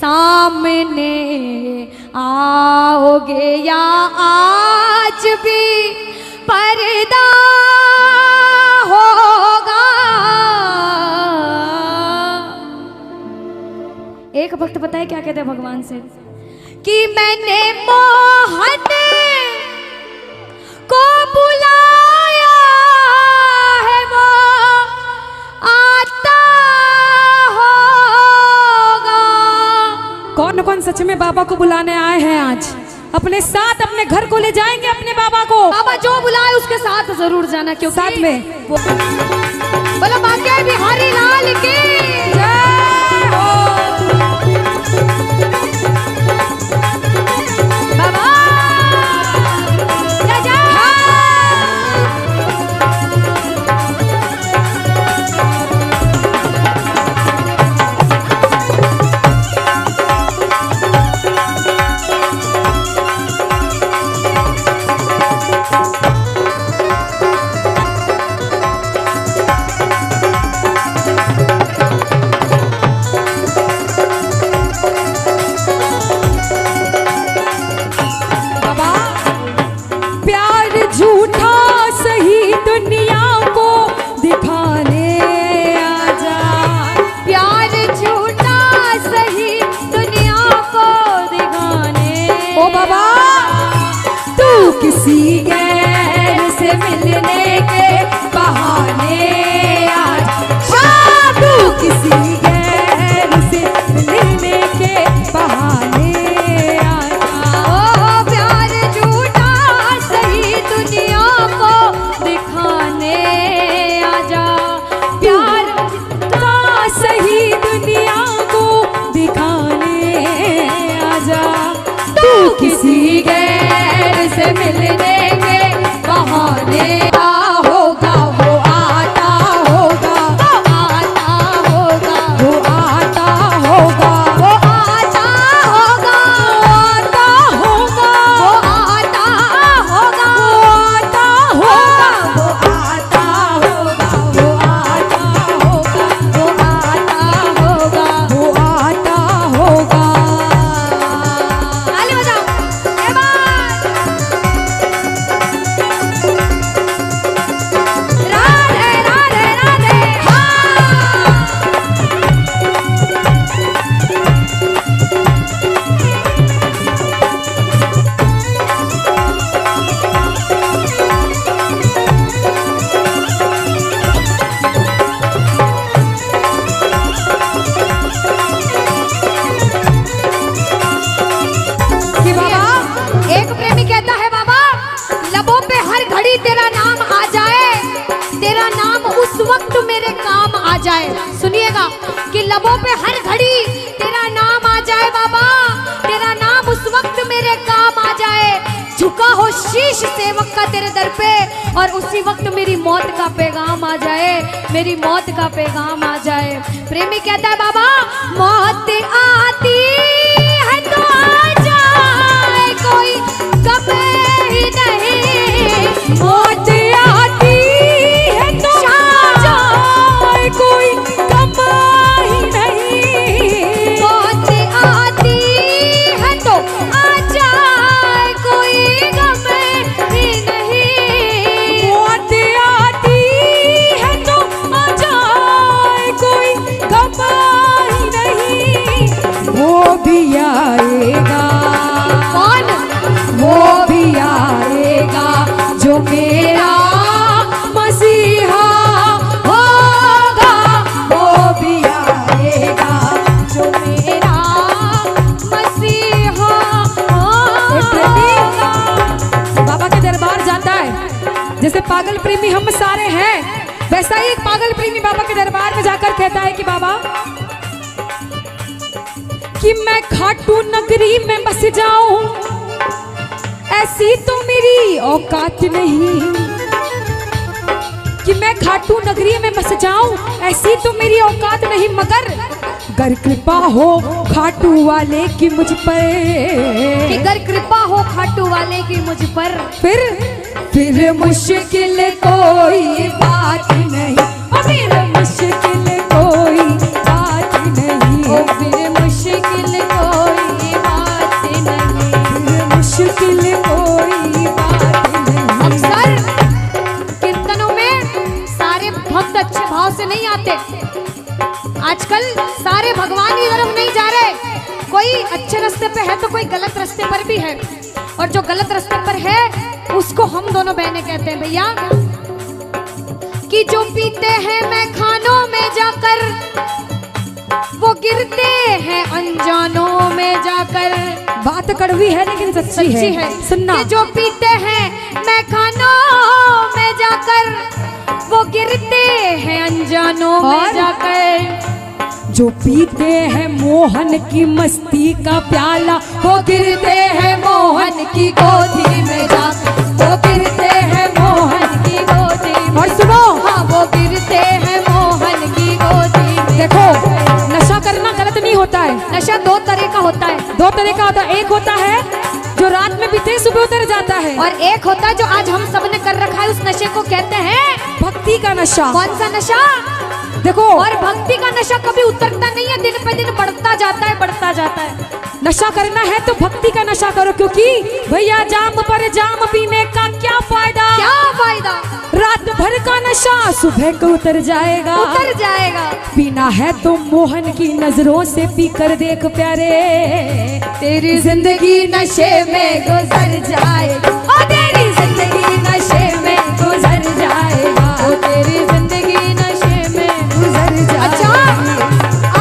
सामने आओगे या आज भी पर्दा होगा। एक वक्त पता है क्या कहते हैं भगवान से कि मैंने मोहन को बुलाया है वो आता होगा। कौन कौन सच में बाबा को बुलाने आए हैं आज? अपने साथ अपने घर को ले जाएंगे अपने बाबा को। बाबा जो बुलाए उसके साथ जरूर जाना, क्योंकि साथ में बोलो बांके बिहारी लाल की जय हो। बाबा जय जय। किसी गैर से मिलने के बहाने आज, तू किसी गैर से मिलने के बहाने आजा। ओ प्यार झूठा सही दुनिया को दिखाने आजा। प्यार का सही दुनिया को दिखाने आजा। तू किसी गैर से मिलने के बहाने होगा। वो आता होगा, वो आता होगा, वो आता होगा, वो आता होगा, आता होगा, वो आता होगा, वो आता होगा, वो आता होगा, वो आता होगा, वो आता होगा। ताली बजाओ। ए बात राधे राधे राधे। हाँ कि बाबा एक प्रेमी कहता है बाबा लबों पे हर घड़ी तेरा नाम आ जाए, तेरा नाम उस वक्त मेरे काम आ जाए। सुनिएगा कि लबों पे हर घड़ी तेरा नाम आ जाए बाबा, तेरा नाम उस वक्त मेरे काम आ जाए। झुका हो शीश सेवक का तेरे दर पे और उसी वक्त मेरी मौत का पैगाम आ जाए, मेरी मौत का पैगाम आ जाए। प्रेमी कहता है बाबा मौत आती है तो आ जाए, कोई गम ही नहीं। मौत आती है तो आ जाए, कोई गम ही नहीं। मौत आती है तो आ जाए, कोई गम ही नहीं। मौत आती है तो आ जाए, कोई गम ही नहीं। वो भी आएगा, कौन? वो भी आएगा जो मेरा मसीहा होगा। वो भी आएगा जो मेरा मसीहा एक प्रेमी बाबा के दरबार जाता है। जैसे पागल प्रेमी हम सारे हैं, वैसा ही एक पागल प्रेमी बाबा के दरबार में जाकर कहता है कि बाबा कि मैं खाटू नगरी में बस जाऊं, ऐसी तो मेरी औकात नहीं। कि मैं खाटू नगरी में बस जाऊं, ऐसी तो मेरी औकात नहीं। मगर गर कृपा हो खाटू वाले की मुझ पर, कि गर कृपा हो खाटू वाले की मुझ पर, फिर मुश्किल कोई बात नहीं। फिर मुश्किल कोई बात नहीं। फिर मुश्किल रास्ते पे है तो कोई गलत रास्ते पर भी है, और जो गलत रास्ते पर है उसको हम दोनों बहनें कहते हैं भैया कि जो पीते हैं मैं खानों में जाकर वो गिरते हैं अनजानों में जाकर। बात कड़वी है लेकिन सच्ची है। सुनना कि जो पीते हैं मैं खानों में जाकर वो गिरते हैं अनजानों में जाकर। जो पीते हैं मोहन की मस्ती का प्याला वो गिरते हैं मोहन की गोदी में जाकर, वो गिरते हैं मोहन की गोदी में। और सुनो, हाँ वो गिरते हैं मोहन की गोदी में। देखो नशा करना गलत नहीं होता है। नशा दो तरह का होता है। दो तरह का होता है, एक होता है जो रात में पीते सुबह उतर जाता है, और एक होता है जो आज हम सब ने कर रखा है, उस नशे को कहते हैं भक्ति का नशा। कौन सा नशा? देखो, और भक्ति का नशा कभी उतरता नहीं है, दिन पे दिन बढ़ता जाता है, बढ़ता जाता है। नशा करना है तो भक्ति का नशा करो, क्योंकि भैया जाम पर जाम पीने का क्या फायदा? क्या फायदा? रात भर का नशा सुबह को उतर जाएगा, उतर जाएगा। पीना है तो मोहन की नजरों से पी कर देख प्यारे, तेरी जिंदगी नशे में गुजर जाएगा, ओ तेरी जिंदगी नशे में गुजर जाएगा, ओ तेरी जिंदगी नशे में गुजर जाएगा। अच्छा,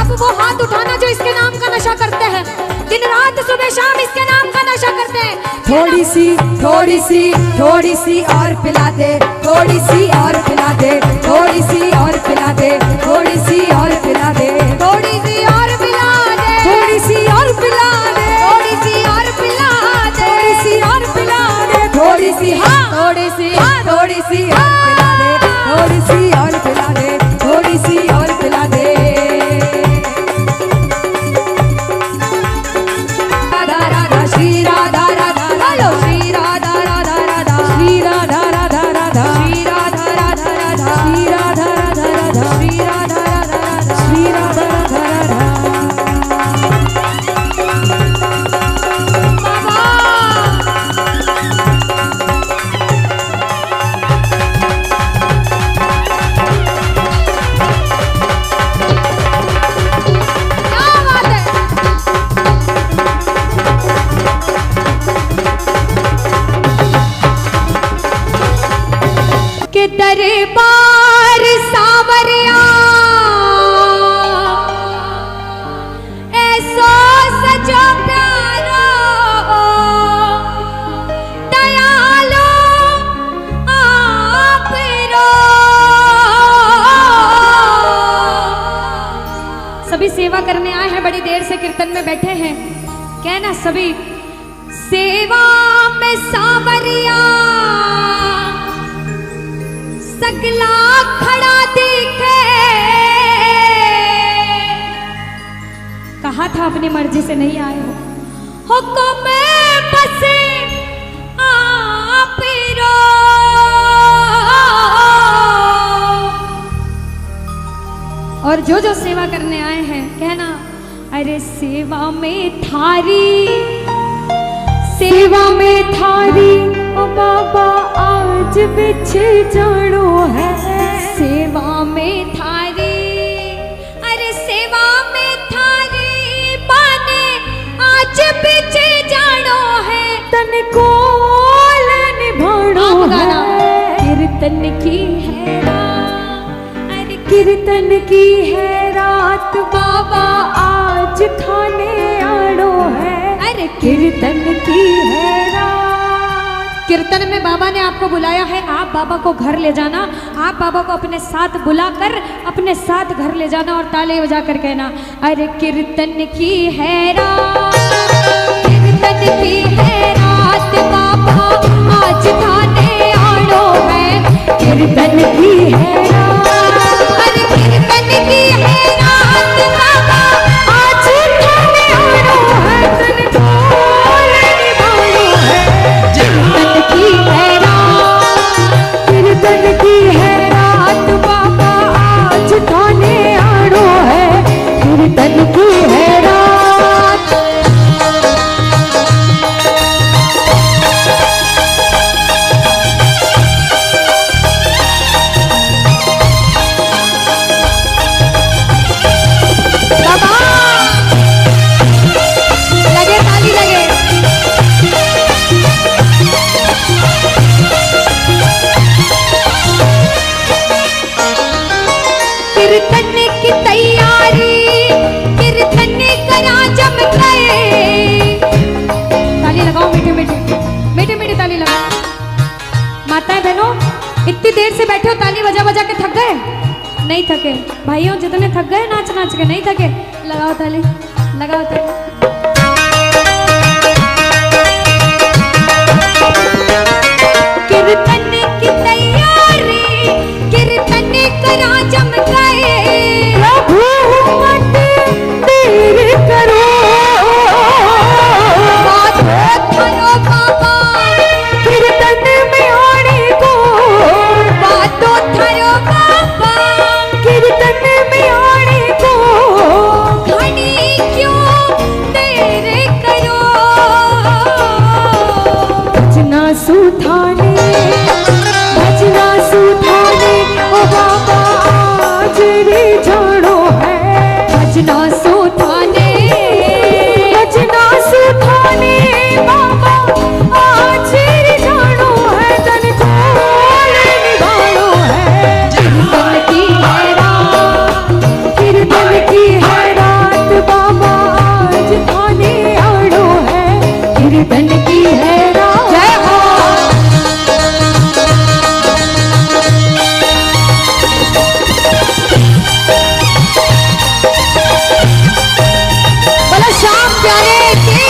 अब वो हाथ उठाना जो इसके नाम का नशा करते हैं, दिन रात सुबह शाम इसके नाम का नशा करते हैं। थोड़ी सी थोड़ी सी थोड़ी सी और पिला दे, थोड़ी सी और पिला दे, थोड़ी सी और पिला दे, थोड़ी सी और पिला दे, थोड़ी सी और पिला दे, थोड़ी सी और पिला दे, थोड़ी सी और पिला दे, थोड़ी सी और पिला दे, थोड़ी सी, हाँ थोड़ी सी, थोड़ी सी और पिला दे, थोड़ी सी और पिला दे, थोड़ी सी और पिला दे। राधा राधा श्री राधा राधा, बोलो श्री राधा राधा राधा, श्री राधा राधा राधा, श्री राधा राधा राधा, श्री राधा राधा राधा, श्री राधा राधा राधा, श्री राधा राधा राधा। के दरबार सावरिया ऐसो सजो प्यारो दयालो आप रो। सभी सेवा करने आए हैं, बड़ी देर से कीर्तन में बैठे हैं, कहना सभी सेवा में सावरिया सगला खड़ा दिखे। कहा था अपनी मर्जी से नहीं आए हो, हुक्म बसे आप रो। और जो जो सेवा करने आए हैं कहना अरे सेवा में थारी, सेवा में थारी ओ बाबा आज बिछे जानो है। सेवा में थारी, अरे सेवा में थारी बाने आज बिछे जानो है। तन को निभानो है, कीर्तन की है रात, अरे कीर्तन की है रात बाबा आज खाने आड़ो है। अरे कीर्तन की है रात। कीर्तन में बाबा ने आपको बुलाया है, आप बाबा को घर ले जाना, आप बाबा को अपने साथ बुलाकर अपने साथ घर ले जाना और ताले बजाकर कहना अरे कीर्तन की है रात, कीर्तन की है रात बाबा आज खाने आड़ो है। कीर्तन की है रात, अरे कीर्तन की है रात बाबा आज खाने आड़ो है। तन को निभानो है, कीर्तन की है रात, कीर्तन की है रात बाबा आज खाने आड़ो है। कीर्तन की है रात। बाबा देर से बैठे हो, ताली बजा बजा के थक गए? नहीं थके भाइयों, जितने थक गए नाच नाच के, नहीं थके? लगाओ ताली, लगाओ ताली। कीर्तन की तैयारी, कीर्तन करा जम गए, प्रभु मत देर करो, बात करो बाबा, कीर्तन में आने को, बातों थयो बाबा, कीर्तन में आने को, घड़ी क्यों देर करो, भजना सुधाने, भजना सुधाने, ओ बाबा आज रे जानो है, भजना सुधाने, भजना सुधाने, बाबा आज रे जानो है, तन खोल निभानो है, कीर्तन की है रात, कीर्तन की है रात, बाबा आज थाने आड़ो है, कीर्तन की है रात। जय हो। बोलो श्याम प्यारे की।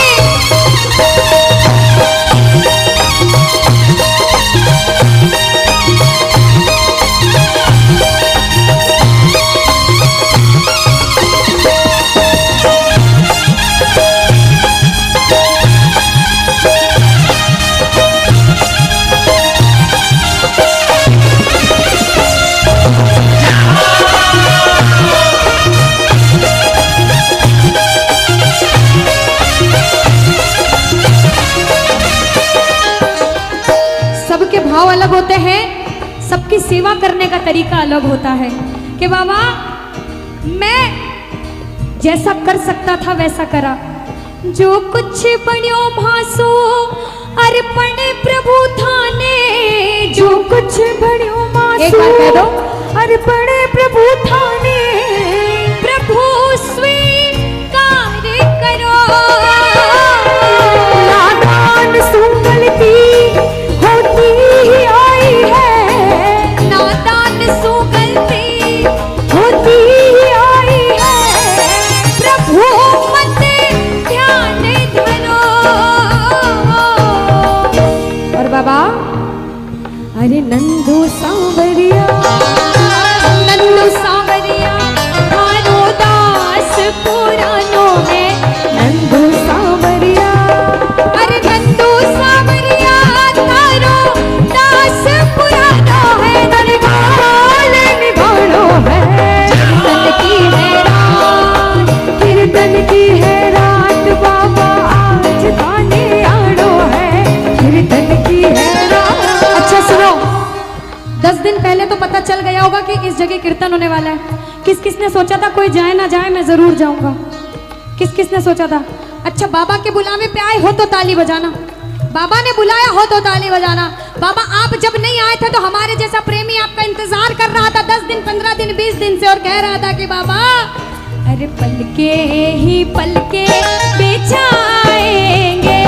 सबके भाव अलग होते हैं, सबकी सेवा करने का तरीका अलग होता है। कि बाबा मैं जैसा कर सकता था वैसा करा, जो कुछ बण्यो भासो अर्पण प्रभु थाने, जो कुछ बड़ो एक बार कह दो। अर्पण प्रभु थाने, प्रभु स्वीकार करो, नादान सुगलती होती ही आई है, नादान सुगलती होती ही आई है, प्रभु मत ध्यान धरो। और बाबा अरे नंदू सांवरिया, नंदू सांवरिया थारो दास पुरानो है, नंदू सांवरिया, अरे नंदू सांवरिया थारो दास पुरानो है, खोल निभानो है, कीर्तन की है रात, कीर्तन की है रात, बाबा आज थाने आड़ो है, कीर्तन की है रात। अच्छा सुनो, 10 दिन पहले तो पता चल गया होगा कि इस जगह कीर्तन होने वाला है। किस किस ने सोचा था कोई जाए ना जाए मैं जरूर जाऊंगा? किस किस ने सोचा था? अच्छा बाबा के बुलावे पे आए हो तो ताली बजाना, बाबा ने बुलाया हो तो ताली बजाना। बाबा आप जब नहीं आए थे तो हमारे जैसा प्रेमी आपका इंतजार कर रहा था 10 दिन 15 दिन 20 दिन से, और कह रहा था कि बाबा अरे पलके ही पलके बिछाएंगे,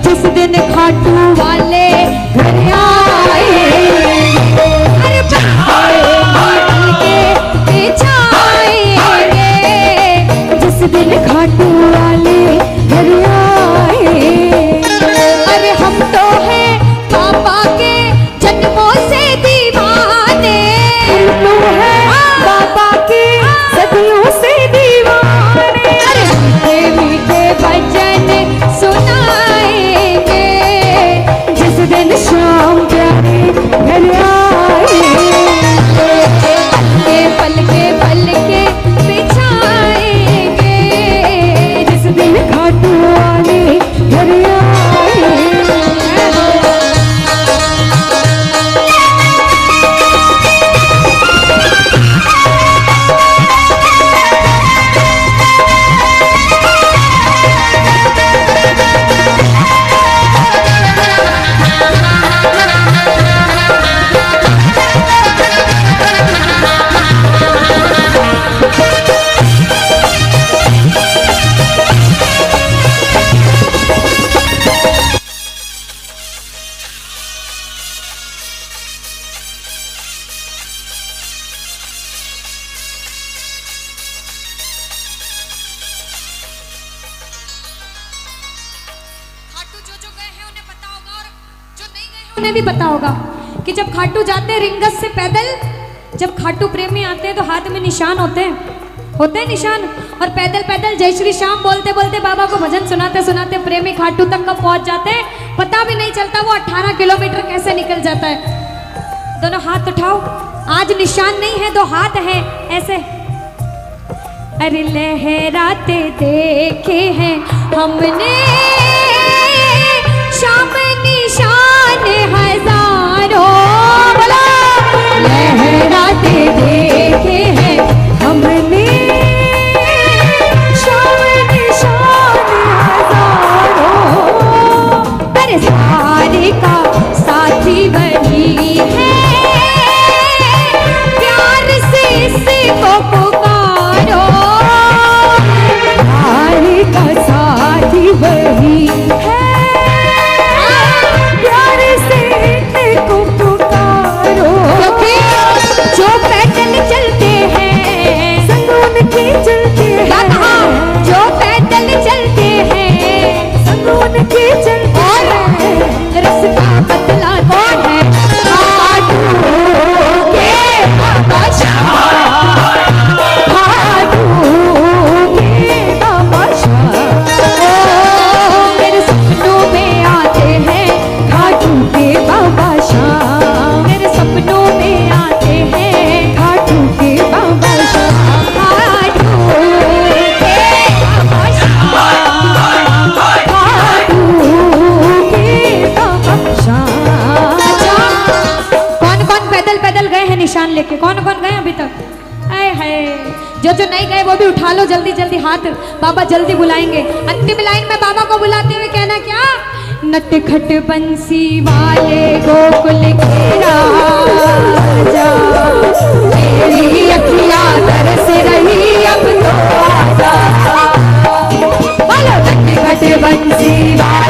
जिस दिन खाटू वाले घर आएंगे, अरे पलके बिछाएंगे, जिस दिन खाटू वाले घर आए, अरे हम तो हैं पापा के जन्मों से दीवाने, तो है बाबा के सदियों से दीवाने, अरे हम तो आपने भी पता होगा कि जब खाटू जाते हैं रिंगस से पैदल, जब खाटू प्रेमी आते हैं तो हाथ में निशान होते हैं निशान, और पैदल पैदल जय श्री श्याम बोलते बोलते बाबा को भजन सुनाते सुनाते प्रेमी खाटू तक कब पहुंच जाते हैं पता भी नहीं चलता। वो 18 किलोमीटर कैसे निकल जाता है। दोनों हाथ उठाओ, आज निशान नहीं है, 2 हाथ हैं ऐसे। अरे लहराते देखे हैं हमने शाम निशान हजारों, बोलो लहराते देखे हैं हमने शाम निशान हजारों, अरे सारे का साथी वही है, प्यार से इसको पुकारो, सारे का साथी वही है, प्यार से इनको पुकारो। जो पैदल चलते हैं संग उनके चलते क्या कहा? हैं, जो पैदल चलते हैं संग उनके चलते हैं, रास्ता बदला कौन है? खाटू के बाबा शाह, खाटू के बाबा शाह, मेरे सपनों में आते हैं, खाटू के बाबा शाह, मेरे सपनों में आते हैं, खाटू के बाबा शाह, खाटू के बाबा शाह। खाटू के बाबा शाह। अच्छा, कौन कौन पैदल पैदल गए हैं निशान लेके? कौन कौन गए अभी तक? आए हाय, जो नहीं गए वो भी उठा लो जल्दी जल्दी हाथ, बाबा जल्दी बुलाएंगे। अंतिम लाइन में बाबा को बुलाते हुए कहना क्या? नटखट बंसी वाले गोकुल के राजा, मेरी अखियां तरस रही अब तो आजा, बोलो नटखट बंसी वाले